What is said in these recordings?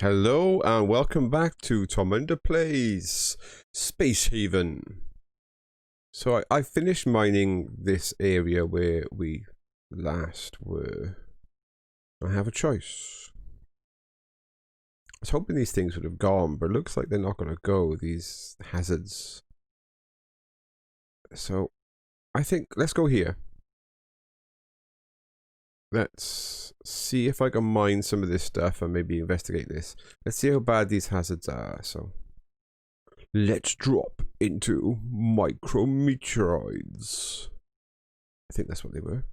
Hello and welcome back to Tormunda Plays Space Haven. So I finished mining this area where we last were. I have a choice. I was hoping these things would have gone, but it looks like they're not going to go, these hazards. So I think let's go here. Let's see if I can mine some of this stuff and maybe investigate this. Let's see how bad these hazards are. So let's drop into Micro Meteors. I think that's what they were.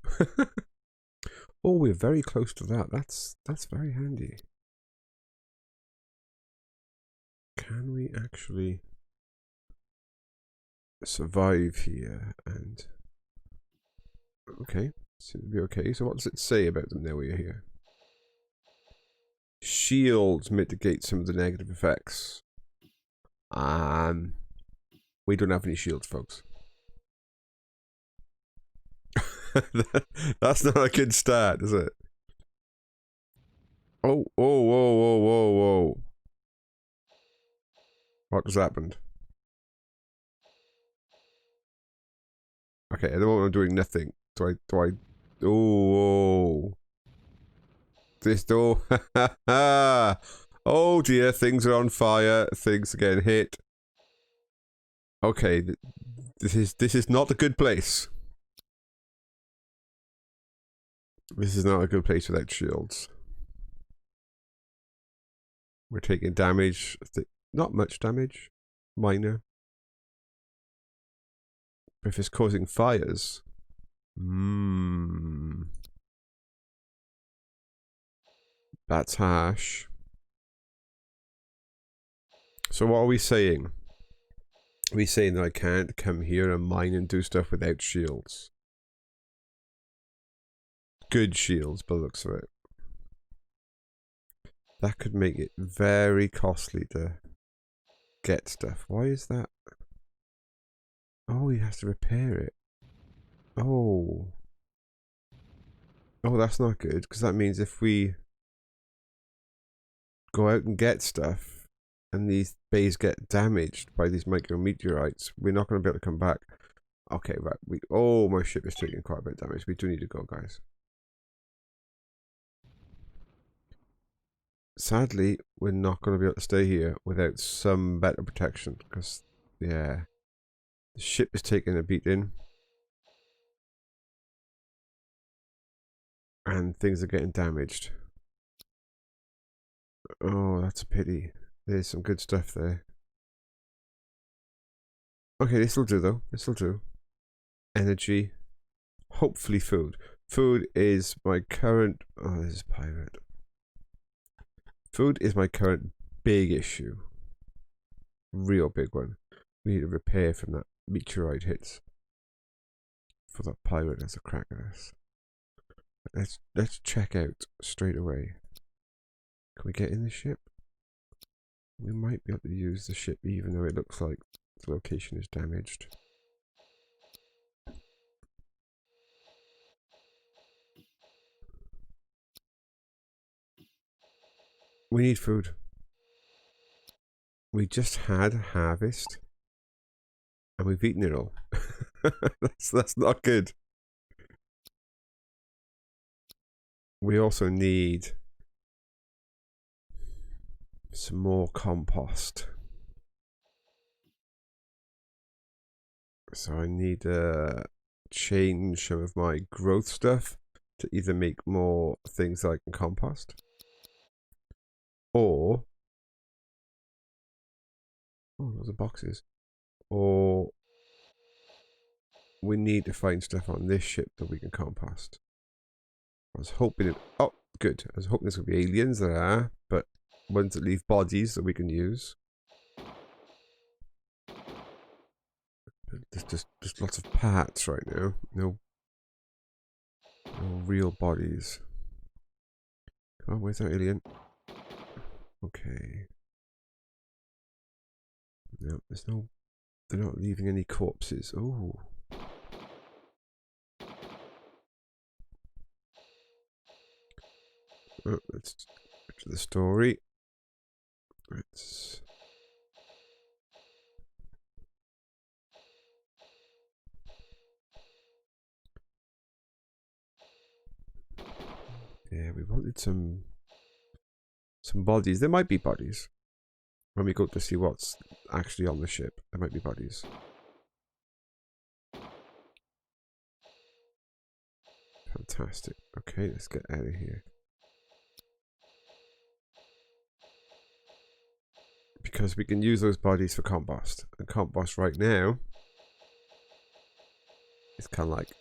Oh, we're very close to that. That's very handy. Can we actually survive here? And okay, seems to be okay. So what does it say about them now we're here? Shields mitigate some of the negative effects. We don't have any shields, folks. That's not a good start, is it? Oh, whoa, whoa, whoa, whoa, whoa. What just happened? Okay, at the moment I'm doing nothing. Oh. This door. Oh dear, things are on fire. Things are getting hit. Okay, this is not a good place. This is not a good place without shields. We're taking damage. Not much damage. Minor. But if it's causing fires. That's harsh. So what are we saying? Are we saying that I can't come here and mine and do stuff without shields? Good shields, by the looks of it. That could make it very costly to get stuff. Why is that? Oh, he has to repair it. Oh. Oh, that's not good, because that means if we go out and get stuff and these bays get damaged by these micro meteorites, we're not going to be able to come back. Okay, right. Oh, my ship is taking quite a bit of damage. We do need to go, guys. Sadly, we're not going to be able to stay here without some better protection, because, yeah, the ship is taking a beating. And things are getting damaged. Oh, that's a pity. There's some good stuff there. Okay, this will do though. This will do. Energy. Hopefully food. Food is my current... Oh, this is pirate. Food is my current big issue. Real big one. We need a repair from that meteorite hits. For that pirate has a crack at us. Let's check out straight away. Can we get in the ship? We might be able to use the ship even though it looks like the location is damaged. We need food. We just had harvest and we've eaten it all. that's not good. We also need some more compost. So I need to change some of my growth stuff to either make more things that I can compost or those are boxes, or we need to find stuff on this ship that we can compost. I was hoping oh good, I was hoping there's gonna be aliens. There are, but ones that leave bodies that we can use. There's just lots of parts right now. No real bodies. Come on, where's that alien? Okay. No, there's no... They're not leaving any corpses. Oh. Let's get to the story. Let's... Yeah, we wanted some bodies. There might be bodies. When we go to see what's actually on the ship, there might be bodies. Fantastic. Okay, let's get out of here. Because we can use those bodies for compost. And compost right now is kind of like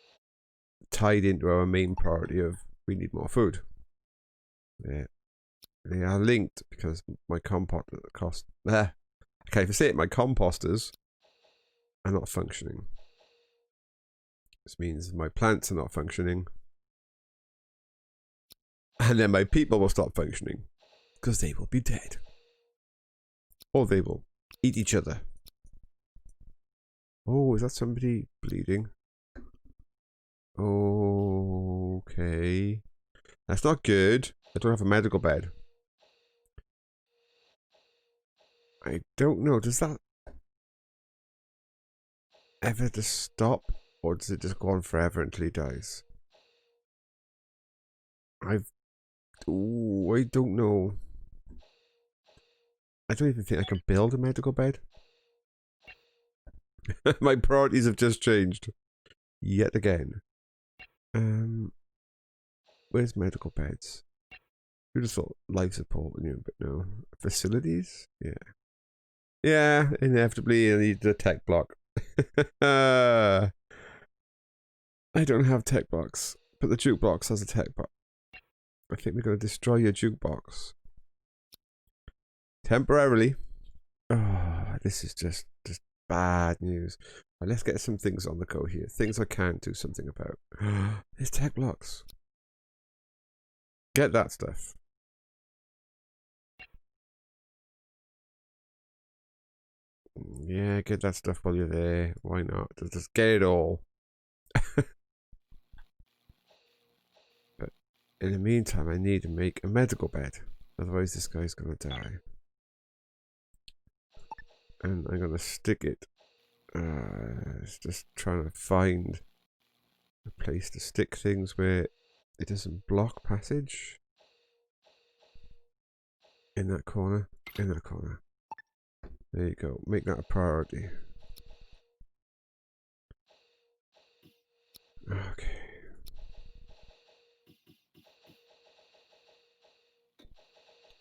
tied into our main priority of we need more food. Yeah. They are linked because my compost cost. Okay, if I say it, my composters are not functioning. This means my plants are not functioning. And then my people will stop functioning. Because they will be dead. Or they will eat each other. Oh, is that somebody bleeding? Okay. That's not good. I don't have a medical bed. I don't know. Does that ever just stop? Or does it just go on forever until he dies? I don't know. I don't even think I can build a medical bed. My priorities have just changed. Yet again. Where's medical beds? Who just thought life support, but no. Facilities? Yeah. Yeah, inevitably I need a tech block. I don't have tech blocks, but the jukebox has a tech block. I think we're going to destroy your jukebox. Temporarily. Oh, this is just bad news. Right, let's get some things on the go here. Things I can do something about. There's tech blocks. Get that stuff. Yeah, get that stuff while you're there. Why not? Just get it all. But in the meantime, I need to make a medical bed. Otherwise, this guy's going to die. And I'm going to stick it. It's just trying to find a place to stick things where it doesn't block passage. In that corner. In that corner. There you go. Make that a priority. Okay.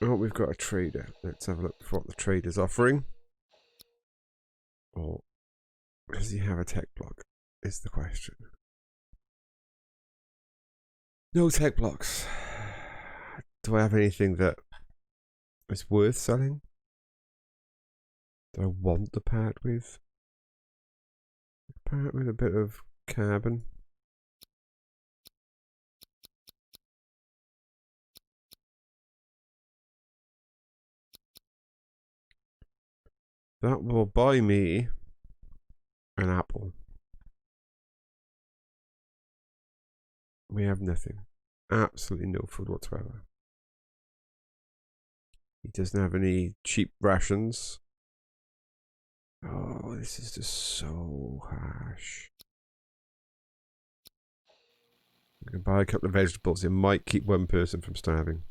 Oh, we've got a trader. Let's have a look for what the trader's offering. Or does he have a tech block? Is the question. No tech blocks. Do I have anything that is worth selling? Do I want to part with? Part with a bit of carbon. That will buy me an apple. We have nothing. Absolutely no food whatsoever. He doesn't have any cheap rations. Oh, this is just so harsh. I can buy a couple of vegetables. It might keep one person from starving.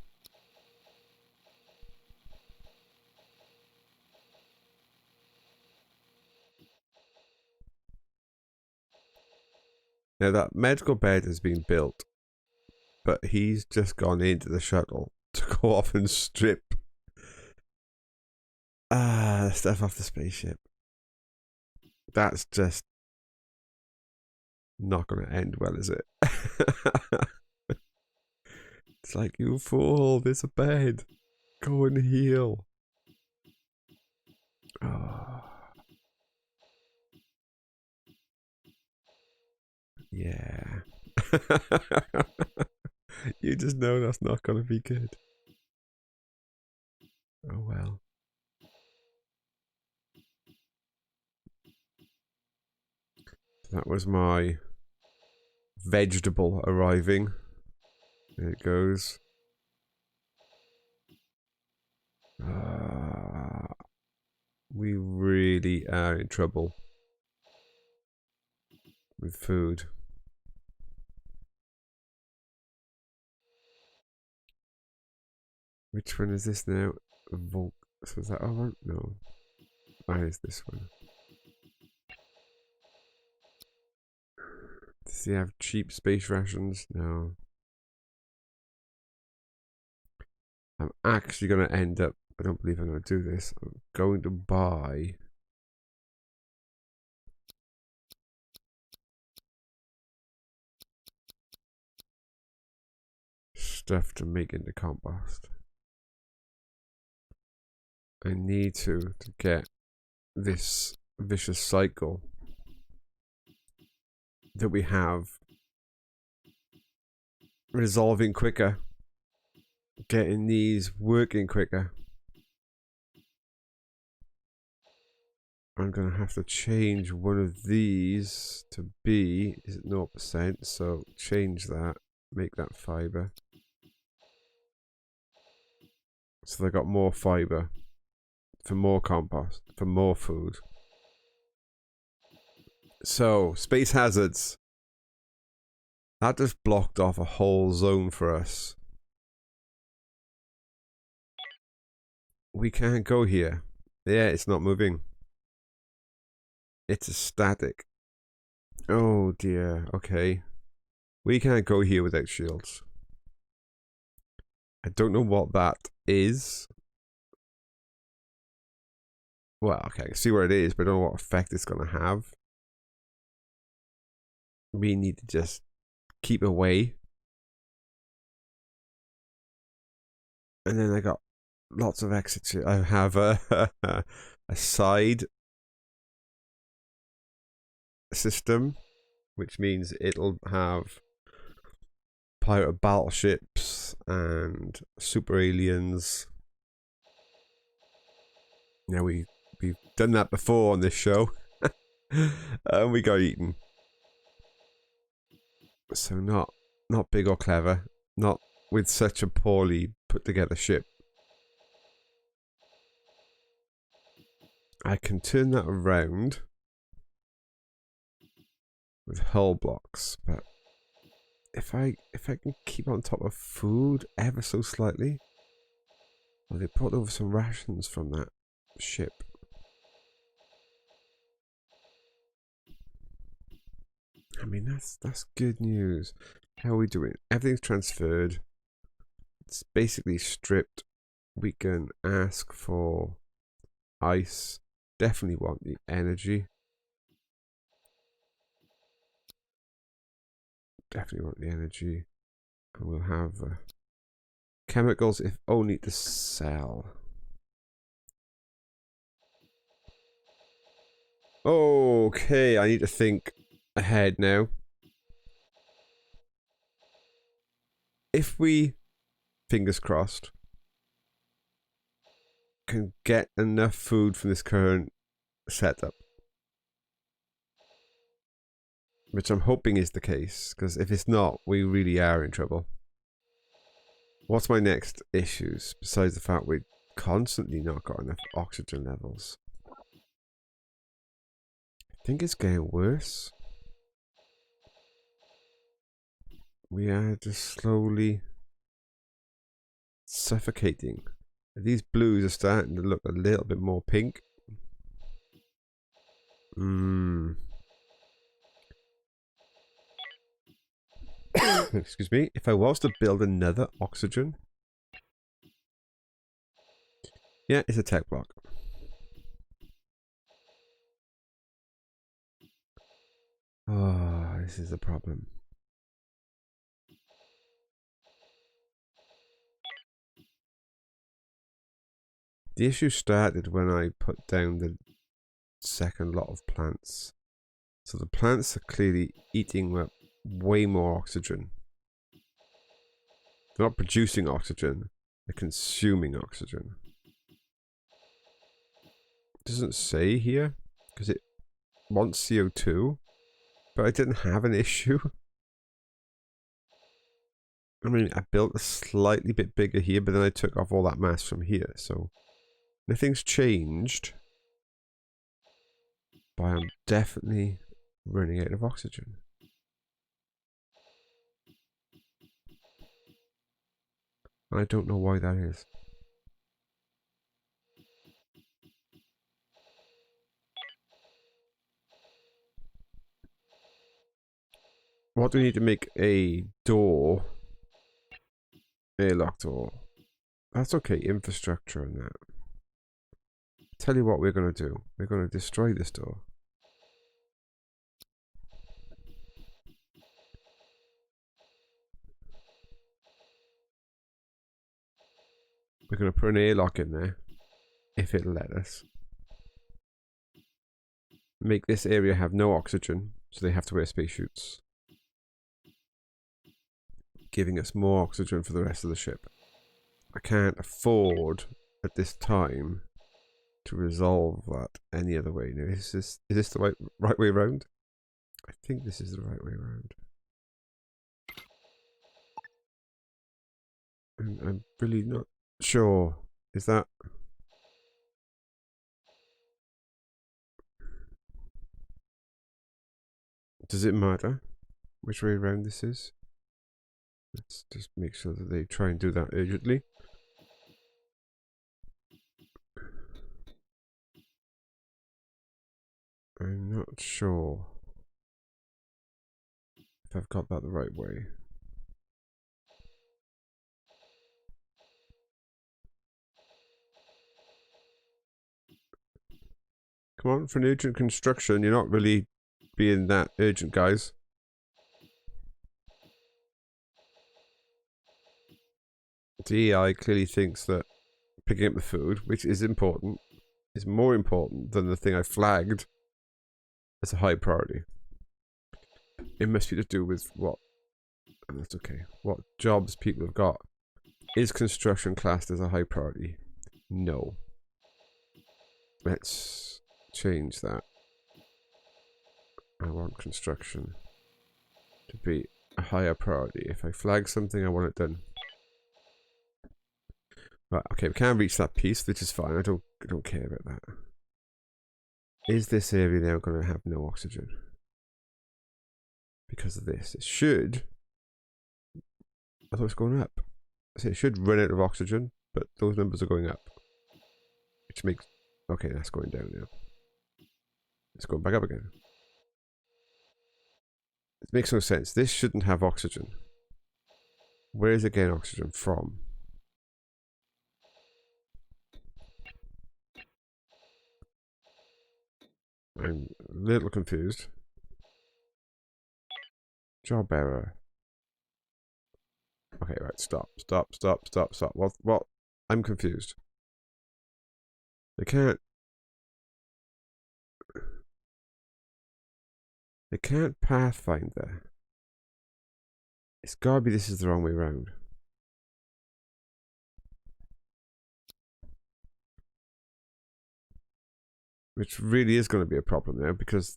Now that medical bed has been built, but he's just gone into the shuttle to go off and strip the stuff off the spaceship. That's just not going to end well, is it? It's like, you fool, there's a bed. Go and heal. Oh. Yeah. You just know that's not going to be good. Oh well. That was my vegetable arriving. There it goes. We really are in trouble with food. Which one is this now? Volk. So is that our one? No. Why is this one? Does he have cheap space rations? No. I'm actually going to end up, I don't believe I'm going to do this, I'm going to buy stuff to make into compost. I need to get this vicious cycle that we have resolving quicker, getting these working quicker. I'm going to have to change one of these to be, is it 0%? So change that, make that fiber. So they got more fiber for more compost, for more food. So, space hazards. That just blocked off a whole zone for us. We can't go here. Yeah, it's not moving. It's a static. Oh dear, okay. We can't go here without shields. I don't know what that is. Well, okay, I can see where it is, but I don't know what effect it's going to have. We need to just keep away. And then I got lots of exits here. I have a, a side system, which means it'll have pirate battleships and super aliens. Now we've done that before on this show. And we got eaten. So not big or clever. Not with such a poorly put together ship. I can turn that around with hull blocks, but if I can keep on top of food ever so slightly. Well, they brought over some rations from that ship. I mean, that's good news. How are we doing? Everything's transferred. It's basically stripped. We can ask for ice. Definitely want the energy. Definitely want the energy. And we'll have chemicals, if only to sell. Okay, I need to think ahead now. If we, fingers crossed, can get enough food from this current setup, which I'm hoping is the case, because if it's not, we really are in trouble. What's my next issues, besides the fact we constantly not got enough oxygen levels? I think it's getting worse. We are just slowly suffocating. These blues are starting to look a little bit more pink. Excuse me. If I was to build another oxygen. Yeah, it's a tech block. Oh, this is a problem. The issue started when I put down the second lot of plants. So the plants are clearly eating up way more oxygen. They're not producing oxygen, they're consuming oxygen. It doesn't say here, because it wants CO2, but I didn't have an issue. I mean, I built a slightly bit bigger here, but then I took off all that mass from here, so nothing's changed. But I'm definitely running out of oxygen. I don't know why that is. What do we need to make a door? Airlock door. That's okay, infrastructure and that. Tell you what we're going to do. We're going to destroy this door. We're going to put an airlock in there, if it'll let us. Make this area have no oxygen, so they have to wear spacesuits. Giving us more oxygen for the rest of the ship. I can't afford, at this time, to resolve that any other way. Now, is this the right way around? I think this is the right way around. I'm really not sure. Is that... Does it matter which way around this is? Let's just make sure that they try and do that urgently. I'm not sure if I've got that the right way. Come on, for an urgent construction, you're not really being that urgent, guys. DEI clearly thinks that picking up the food, which is important, is more important than the thing I flagged as a high priority. It must be to do with what... Oh, that's okay. What jobs people have got. Is construction classed as a high priority? No. Let's change that. I want construction to be a higher priority. If I flag something, I want it done. Right, okay, we can't reach that piece, which is fine. I don't care about that. Is this area now going to have no oxygen? Because of this. It should. I thought it was going up. So it should run out of oxygen, but those numbers are going up. Which makes... Okay, that's going down now. It's going back up again. It makes no sense. This shouldn't have oxygen. Where is it getting oxygen from? I'm a little confused. Job error. Okay, right, stop. What? I'm confused. They can't pathfind there. It's gotta be this is the wrong way around. Which really is going to be a problem now because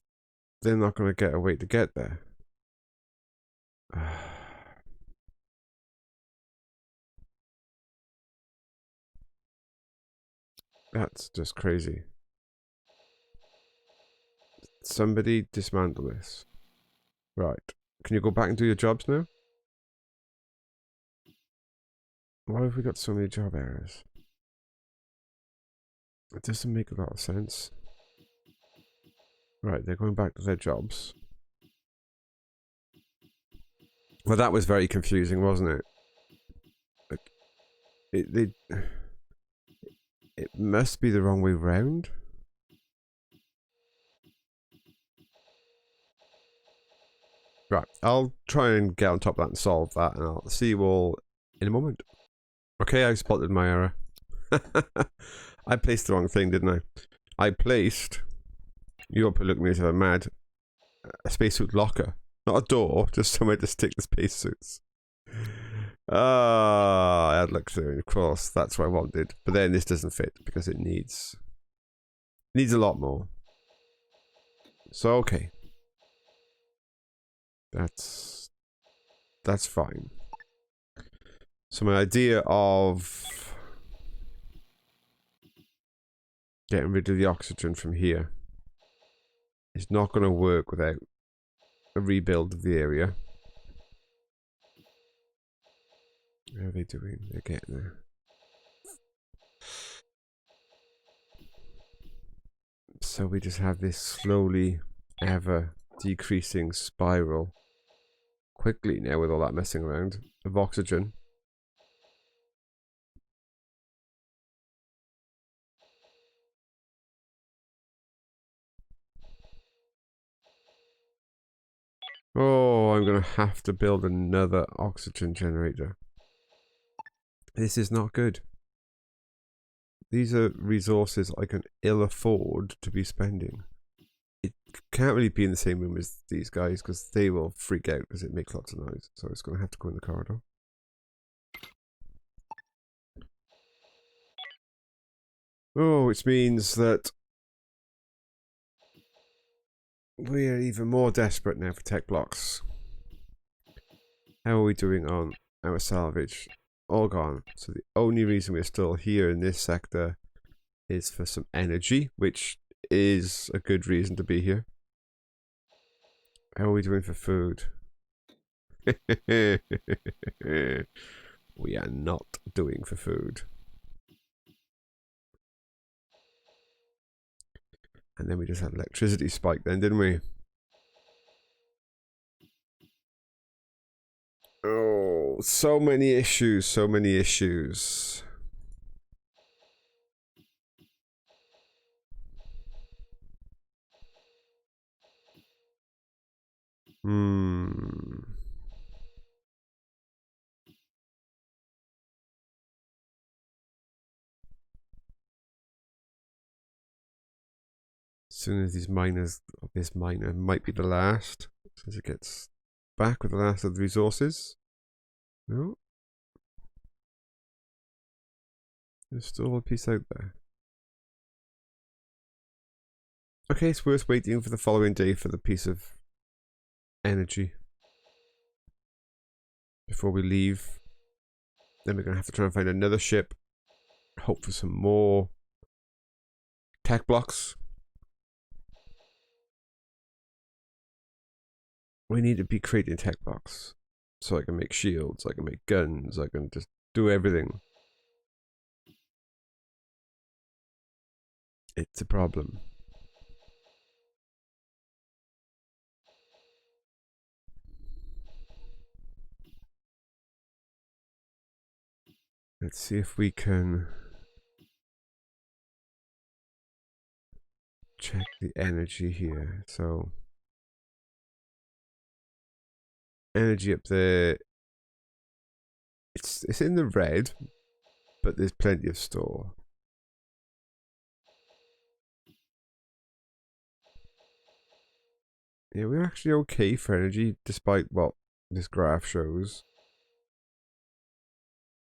they're not going to get a way to get there. That's just crazy. Somebody dismantle this. Right. Can you go back and do your jobs now? Why have we got so many job errors? It doesn't make a lot of sense. Right, they're going back to their jobs. Well, that was very confusing, wasn't it? Like, it must be the wrong way round. Right, I'll try and get on top of that and solve that, and I'll see you all in a moment. Okay, I spotted my error. I placed the wrong thing, didn't I? I placed... You're probably looking at me as if I'm mad. A spacesuit locker. Not a door, just somewhere to stick the spacesuits. I had looked through, of course, that's what I wanted. But then this doesn't fit because it needs a lot more. So okay. That's fine. So my idea of getting rid of the oxygen from here It's not going to work without a rebuild of the area. How are they doing? They're getting there. So we just have this slowly ever decreasing spiral quickly now with all that messing around of oxygen. Oh, I'm going to have to build another oxygen generator. This is not good. These are resources I can ill afford to be spending. It can't really be in the same room as these guys because they will freak out because it makes lots of noise. So it's going to have to go in the corridor. Oh, which means that we are even more desperate now for tech blocks. How are we doing on our salvage? All gone. So the only reason we're still here in this sector is for some energy, which is a good reason to be here. How are we doing for food? We are not doing for food. And then we just had electricity spike then, didn't we? Oh, so many issues, so many issues. As soon as these miners, this miner might be the last, since it gets back with the last of the resources. No. There's still a piece out there. Okay, it's worth waiting for the following day for the piece of energy before we leave. Then we're going to have to try and find another ship. Hope for some more tech blocks. We need to be creating tech blocks. So I can make shields, I can make guns, I can just do everything. It's a problem. Let's see if we can check the energy here. So energy up there, it's in the red, but there's plenty of store. Yeah, we're actually okay for energy, despite what this graph shows.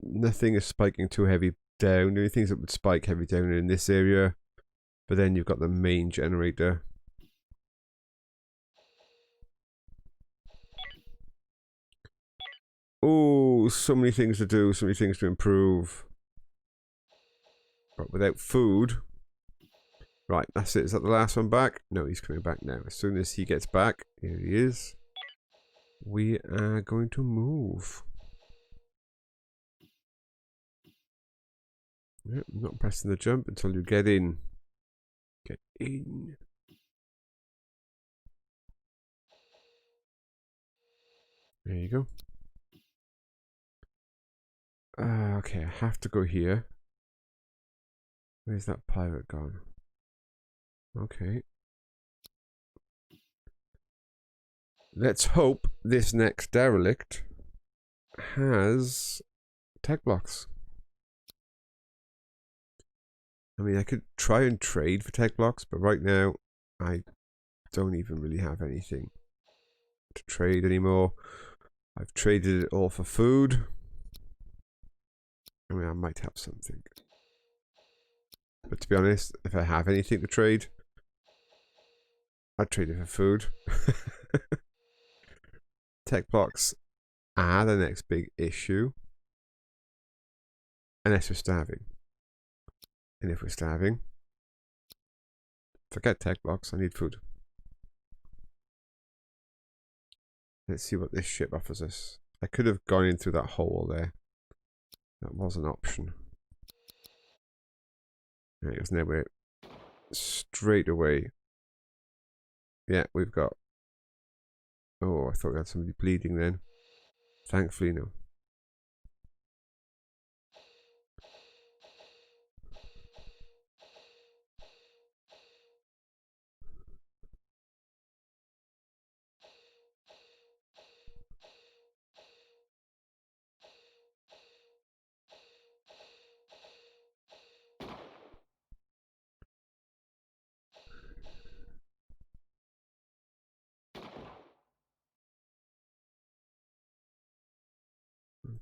Nothing is spiking too heavy down. The only things that would spike heavy down are in this area, but then you've got the main generator. Oh, so many things to do, so many things to improve. But without food. Right, that's it. Is that the last one back? No, he's coming back now. As soon as he gets back, here he is. We are going to move. Yep, I'm not pressing the jump until you get in. Get in. There you go. Okay, I have to go here. Where's that pirate gone? Okay. Let's hope this next derelict has tech blocks. I mean, I could try and trade for tech blocks, but right now I don't even really have anything to trade anymore. I've traded it all for food. I mean, I might have something. But to be honest, if I have anything to trade, I'd trade it for food. Tech blocks are the next big issue. Unless we're starving. And if we're starving, forget tech blocks, I need food. Let's see what this ship offers us. I could have gone in through that hole there. That was an option. Right, it was nowhere. Straight away. Yeah, we've got... Oh, I thought we had somebody bleeding then. Thankfully, no.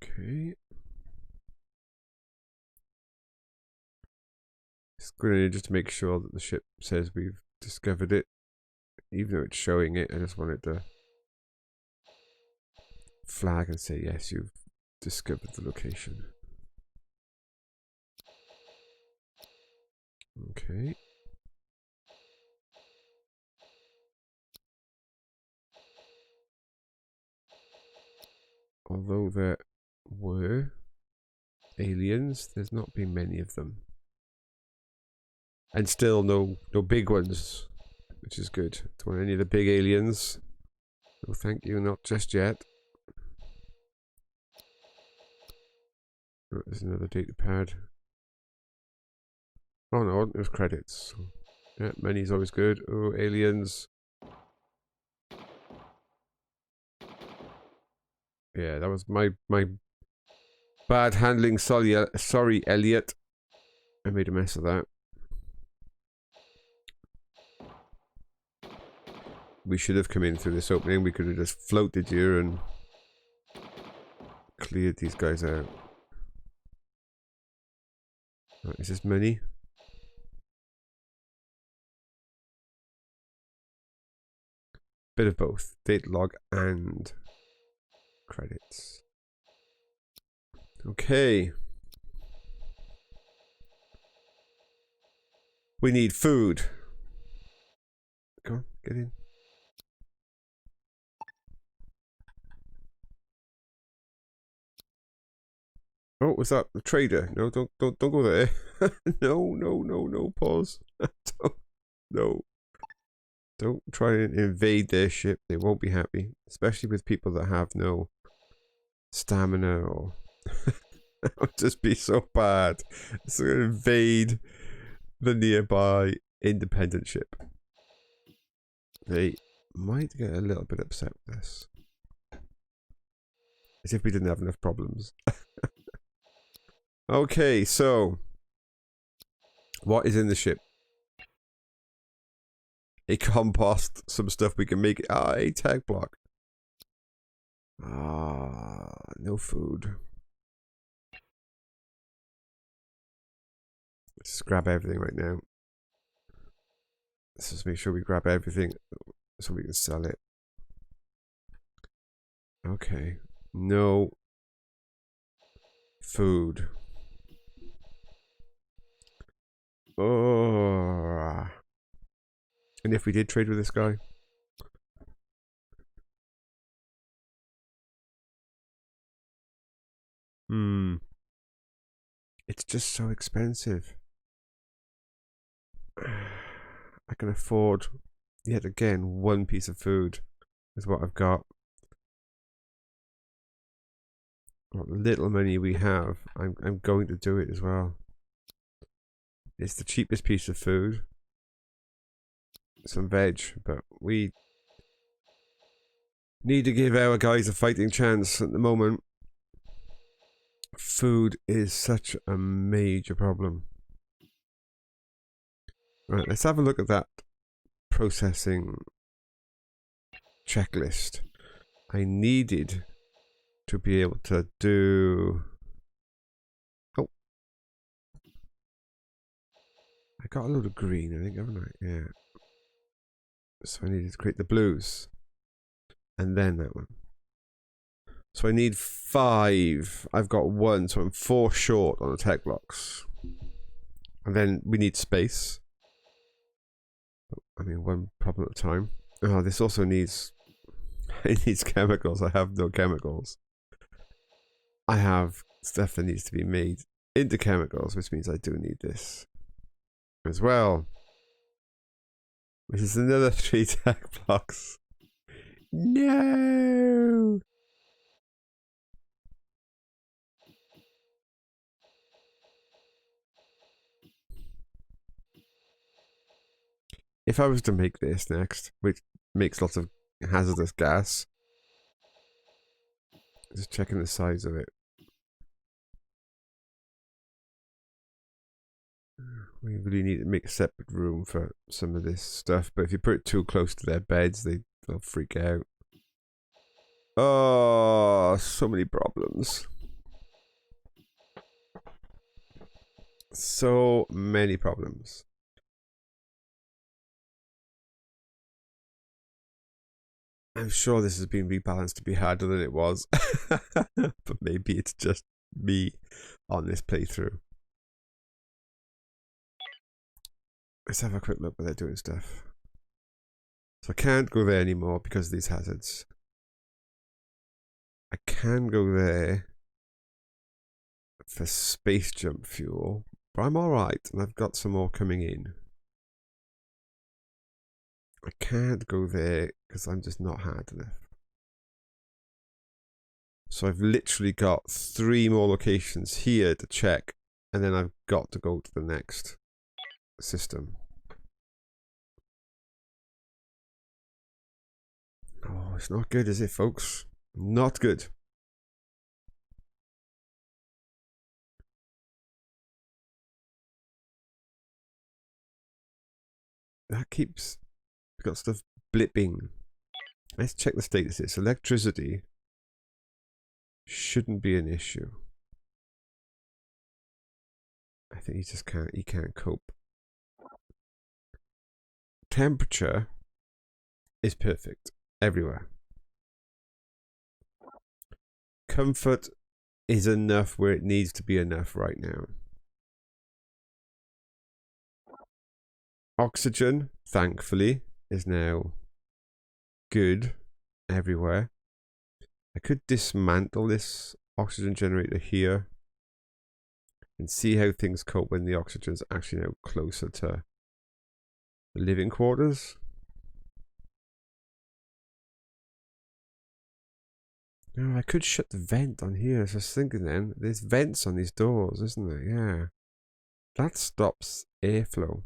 Okay. Just going in just to make sure that the ship says we've discovered it. Even though it's showing it, I just wanted to flag and say, yes, you've discovered the location. Okay. Although there were aliens, there's not been many of them. And still no big ones, which is good. Don't want any of the big aliens. No thank you, not just yet. Oh, there's another data pad. Oh no, there's credits. Yeah, many's always good. Oh, aliens. Yeah, that was my bad handling. Sorry, Elliot. I made a mess of that. We should have come in through this opening. We could have just floated here and cleared these guys out. Right, is this money? Bit of both. Data log and credits. Okay. We need food. Come on, get in. Oh, was that the trader? No, don't go there. No, pause. No. Don't try and invade their ship. They won't be happy. Especially with people that have no stamina or... That would just be so bad. It's going to invade the nearby independent ship. They might get a little bit upset with this. As if we didn't have enough problems. Okay, so... What is in the ship? A compost, some stuff we can make. A tag block. No food. Let's grab everything right now. Let's just make sure we grab everything so we can sell it. Okay. No food. Oh. And if we did trade with this guy? It's just so expensive. I can afford, yet again, one piece of food is what I've got. What little money we have, I'm going to do it as well. It's the cheapest piece of food. Some veg, but we need to give our guys a fighting chance at the moment. Food is such a major problem. Right, let's have a look at that processing checklist. I needed to be able to do... Oh. I got a load of green, I think, haven't I? Yeah. So I needed to create the blues. And then that one. So I need 5. I've got 1, so I'm 4 short on the tech blocks. And then we need space. I mean, one problem at a time. Oh, this also needs It needs chemicals. I have no chemicals. I have stuff that needs to be made into chemicals, which means I do need this as well. Which is another 3 tech blocks. No! If I was to make this next, which makes lots of hazardous gas, just checking the size of it. We really need to make a separate room for some of this stuff, but if you put it too close to their beds, they'll freak out. Oh, so many problems. So many problems. I'm sure this has been rebalanced to be harder than it was. But maybe it's just me on this playthrough. Let's have a quick look where they're doing stuff. So I can't go there anymore because of these hazards. I can go there for space jump fuel, but I'm alright, and I've got some more coming in. I can't go there because I'm just not hard enough. So I've literally got 3 more locations here to check, and then I've got to go to the next system. Oh, it's not good, is it, folks? Not good. That keeps got stuff blipping. Let's check the status. It's electricity shouldn't be an issue. I think he can't cope. Temperature is perfect everywhere. Comfort is enough where it needs to be enough right now. Oxygen, thankfully, is now good everywhere. I could dismantle this oxygen generator here and see how things cope when the oxygen's actually now closer to the living quarters. No, I could shut the vent on here. I was just thinking then, there's vents on these doors, isn't there? Yeah. That stops airflow.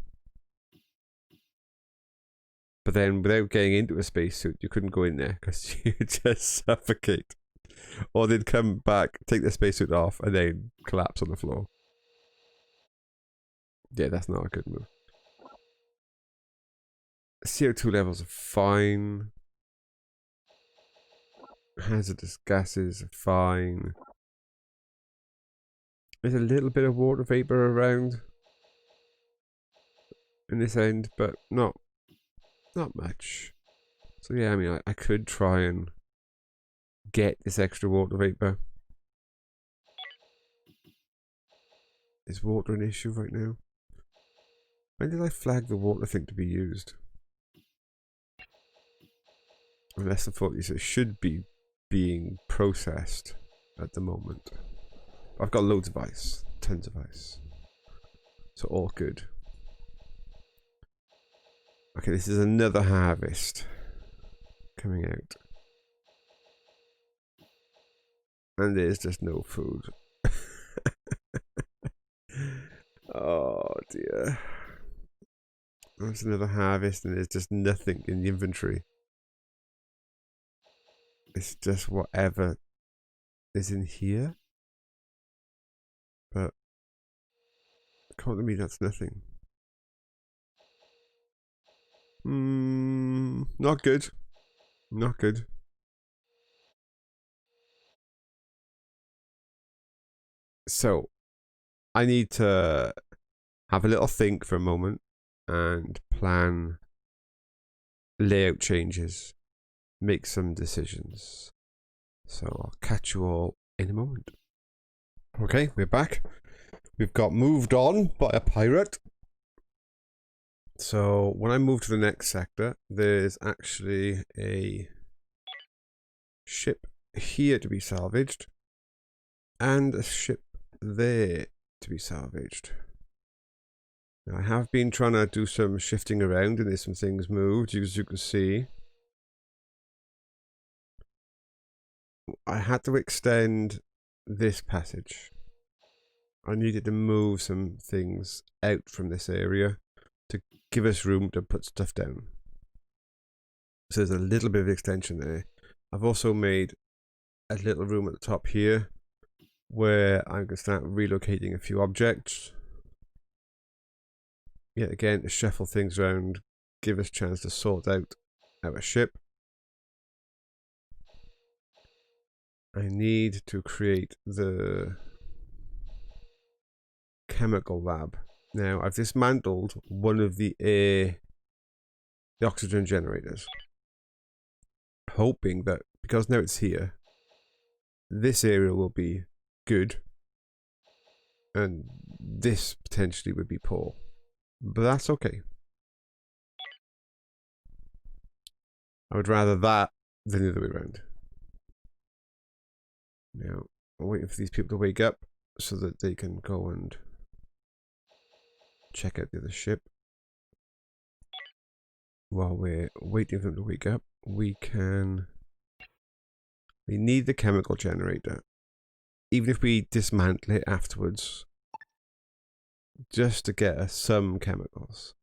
But then without getting into a spacesuit, you couldn't go in there because you'd just suffocate. Or they'd come back, take the spacesuit off, and then collapse on the floor. Yeah, that's not a good move. CO2 levels are fine. Hazardous gases are fine. There's a little bit of water vapor around in this end, but not much. So yeah, I mean, I could try and get this extra water vapor. Is water an issue right now? When did I flag the water thing to be used? Unless I thought it should be being processed at the moment. I've got loads of ice, tons of ice. So all good. Okay, this is another harvest coming out. And there's just no food. Oh dear. There's another harvest and there's just nothing in the inventory. It's just whatever is in here. But according to me, that's nothing. Not good. Not good. So, I need to have a little think for a moment and plan layout changes, make some decisions. So I'll catch you all in a moment. Okay, we're back. We've got moved on by a pirate. So when I move to the next sector, there's actually a ship here to be salvaged, and a ship there to be salvaged. Now, I have been trying to do some shifting around, and there's some things moved, as you can see. I had to extend this passage. I needed to move some things out from this area to give us room to put stuff down. So there's a little bit of extension there. I've also made a little room at the top here where I'm going to start relocating a few objects. Yet again, to shuffle things around, give us a chance to sort out our ship. I need to create the chemical lab. Now, I've dismantled one of the oxygen generators, hoping that because now it's here, this area will be good, and this potentially would be poor. But that's okay. I would rather that than the other way around. Now, I'm waiting for these people to wake up so that they can go and check out the other ship. While we're waiting for them to wake up, we need the chemical generator. Even if we dismantle it afterwards, just to get us some chemicals.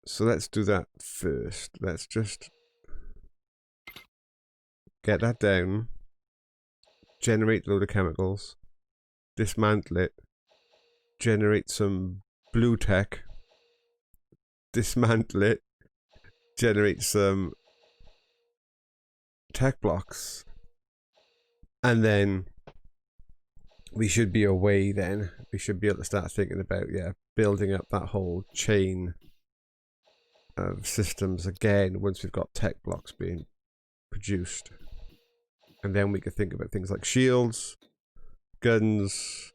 So let's do that first. Let's just get that down, generate a load of chemicals, dismantle it, generate some blue tech, dismantle it, generate some tech blocks, and then we should be away then. We should be able to start thinking about, yeah, building up that whole chain of systems again once we've got tech blocks being produced. And then we could think about things like shields, guns,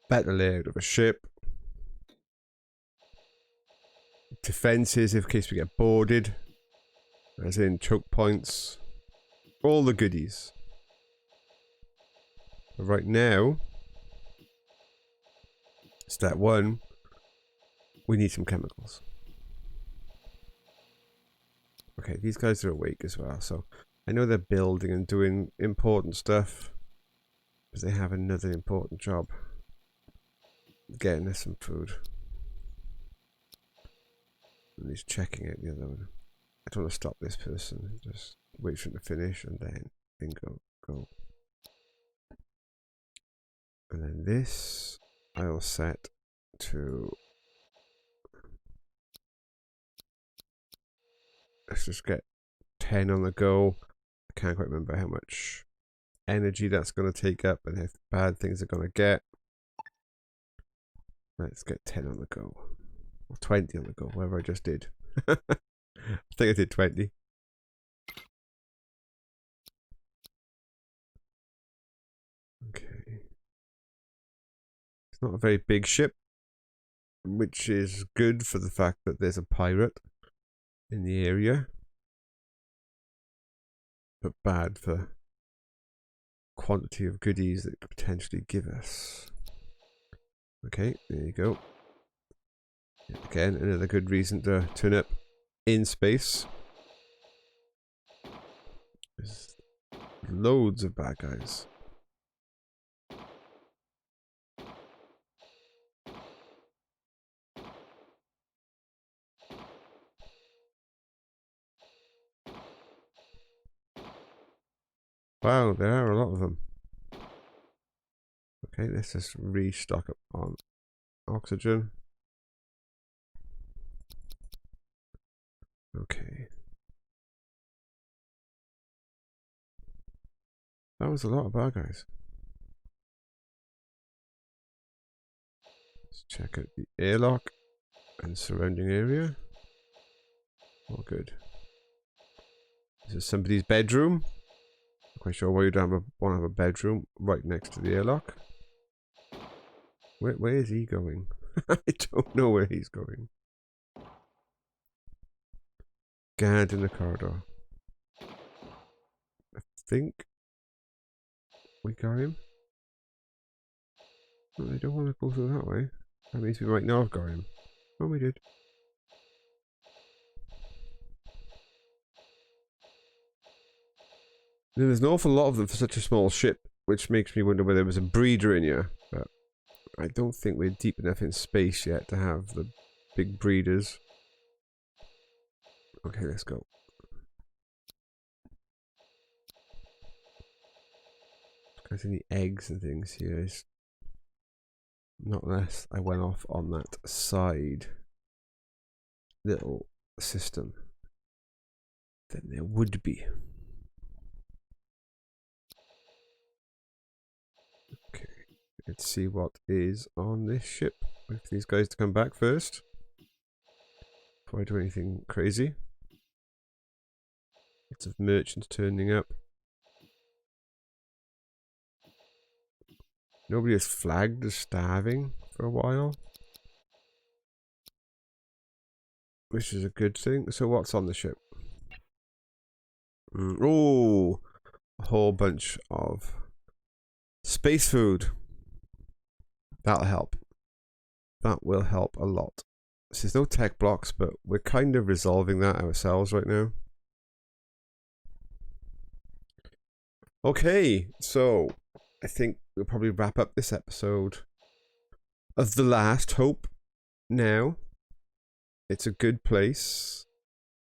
better layout of a ship, defenses in case we get boarded, as in choke points, all the goodies. But right now, step one, we need some chemicals. Okay, these guys are awake as well, so I know they're building and doing important stuff, but they have another important job. Getting us some food. And he's checking out the other one. I don't want to stop this person, just wait for him to finish and then go. And then this I'll set to, let's just get 10 on the go. I can't quite remember how much energy that's going to take up and how bad things are going to get. Let's get 10 on the go. Or 20 on the go, whatever I just did. I think I did 20. Okay. It's not a very big ship, which is good for the fact that there's a pirate in the area, but bad for quantity of goodies that it could potentially give us. Okay, there you go. Again, another good reason to turn up in space. There's loads of bad guys. Wow, there are a lot of them. Okay, let's just restock up on oxygen. Okay. That was a lot of bad guys. Let's check out the airlock and surrounding area. All good. This is somebody's bedroom. Not quite sure why you don't want to have a bedroom right next to the airlock. Where is he going? I don't know where he's going. Guard in the corridor. think we got him. Oh, I don't want to go through that way. That means we might not have got him. Oh, we did. There's an awful lot of them for such a small ship, which makes me wonder whether there was a breeder in here. But I don't think we're deep enough in space yet to have the big breeders. Okay, let's go. There's any eggs and things here. It's not unless I went off on that side little system. Then there would be. Okay, let's see what is on this ship. Wait for these guys to come back first before I do anything crazy. Lots of merchants turning up. Nobody has flagged as starving for a while, which is a good thing. So what's on the ship? Oh, a whole bunch of space food. That'll help. That will help a lot. So there's no tech blocks, but we're kind of resolving that ourselves right now. Okay, so I think we'll probably wrap up this episode of The Last Hope now. It's a good place.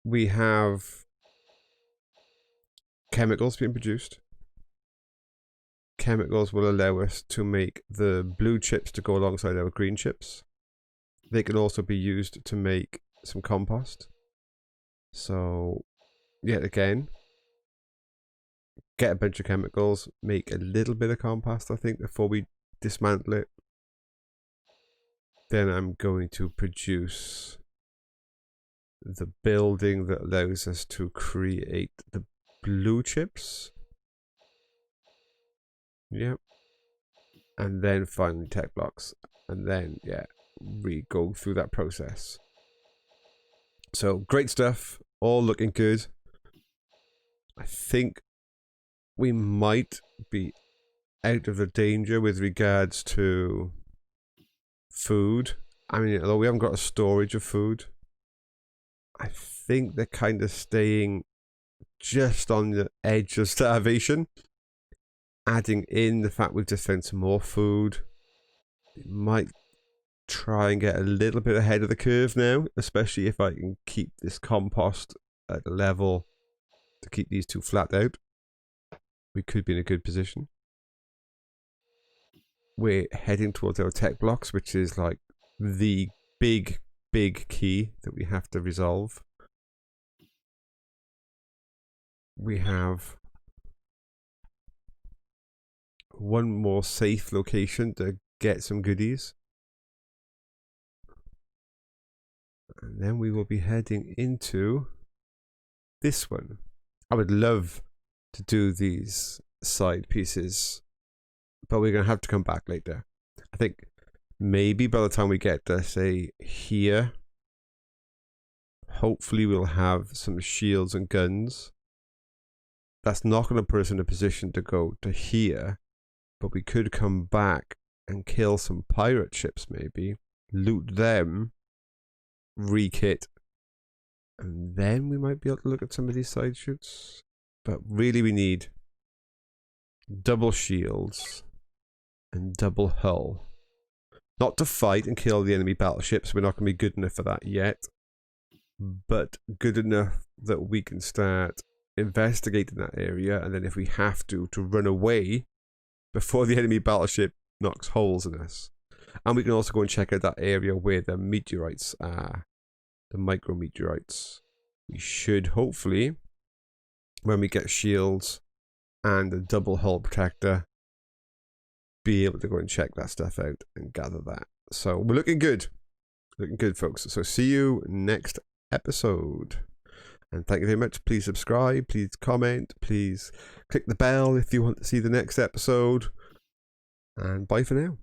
We have chemicals being produced. Chemicals will allow us to make the blue chips to go alongside our green chips. They can also be used to make some compost. So, yet again, get a bunch of chemicals, make a little bit of compost, I think, before we dismantle it. Then I'm going to produce the building that allows us to create the blue chips. Yep. And then finally tech blocks. And then, yeah, we go through that process. So, great stuff. All looking good. I think we might be out of the danger with regards to food. I mean, although we haven't got a storage of food, I think they're kind of staying just on the edge of starvation. Adding in the fact we've just found some more food, we might try and get a little bit ahead of the curve now, especially if I can keep this compost at a level to keep these two flat out. We could be in a good position. We're heading towards our tech blocks, which is like the big key that we have to resolve. We have one more safe location to get some goodies. And then we will be heading into this one. I would love to do these side pieces, but we're going to have to come back later. I think maybe by the time we get to, say, here, hopefully we'll have some shields and guns. That's not going to put us in a position to go to here, but we could come back and kill some pirate ships maybe, loot them, re-kit, and then we might be able to look at some of these side shoots. But really we need double shields and double hull. Not to fight and kill the enemy battleships, we're not going to be good enough for that yet, but good enough that we can start investigating that area, and then if we have to run away before the enemy battleship knocks holes in us. And we can also go and check out that area where the meteorites are, the micro meteorites. We should hopefully, when we get shields and a double hull protector, be able to go and check that stuff out and gather that. So we're looking good. Looking good, folks. So see you next episode. And thank you very much. Please subscribe. Please comment. Please click the bell if you want to see the next episode. And bye for now.